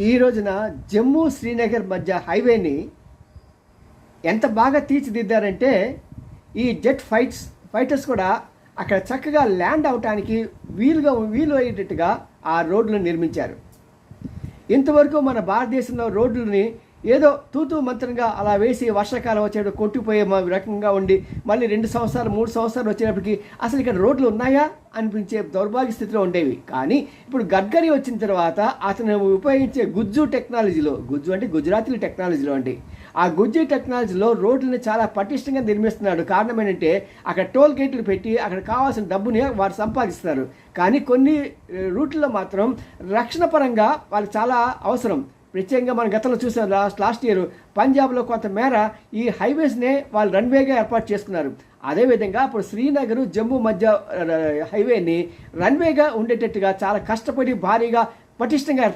ఈ రోజున జమ్మూ శ్రీనగర్ మధ్య హైవేని ఎంత బాగా తీర్చిదిద్దారంటే ఈ జెట్ ఫైటర్స్ కూడా అక్కడ చక్కగా ల్యాండ్ అవటానికి వీలు అయ్యేటట్టుగా ఆ రోడ్లను నిర్మించారు. ఇంతవరకు మన భారతదేశంలో రోడ్లని ఏదో తూతూ మంత్రంగా అలా వేసి వర్షాకాలం వచ్చేటప్పుడు కొట్టిపోయే రకంగా ఉండి మళ్ళీ 2 సంవత్సరాలు 3 సంవత్సరాలు వచ్చేటప్పటికి అసలు ఇక్కడ రోడ్లు ఉన్నాయా అనిపించే దౌర్భాగ్య స్థితిలో ఉండేవి. కానీ ఇప్పుడు గడ్కరీ వచ్చిన తర్వాత అతను ఉపయోగించే గుజ్జు అంటే గుజరాతీ టెక్నాలజీలో అండి, ఆ గుజ్జు టెక్నాలజీలో రోడ్లని చాలా పటిష్టంగా నిర్మిస్తున్నాడు. కారణం ఏంటంటే అక్కడ టోల్ గేట్లు పెట్టి అక్కడ కావాల్సిన డబ్బుని వారు సంపాదిస్తున్నారు. కానీ కొన్ని రూట్లలో మాత్రం రక్షణ పరంగా వాళ్ళకి చాలా అవసరం. ప్రత్యేకంగా మనం గతంలో చూసాం, లాస్ట్ ఇయర్ పంజాబ్లో కొంతమేర ఈ హైవేస్నే వాళ్ళు రన్వేగా ఏర్పాటు చేసుకున్నారు. అదేవిధంగా ఇప్పుడు శ్రీనగర్ జమ్మూ మధ్య హైవేని రన్వేగా ఉండేటట్టుగా చాలా కష్టపడి భారీగా పటిష్టంగా ఏర్పాటు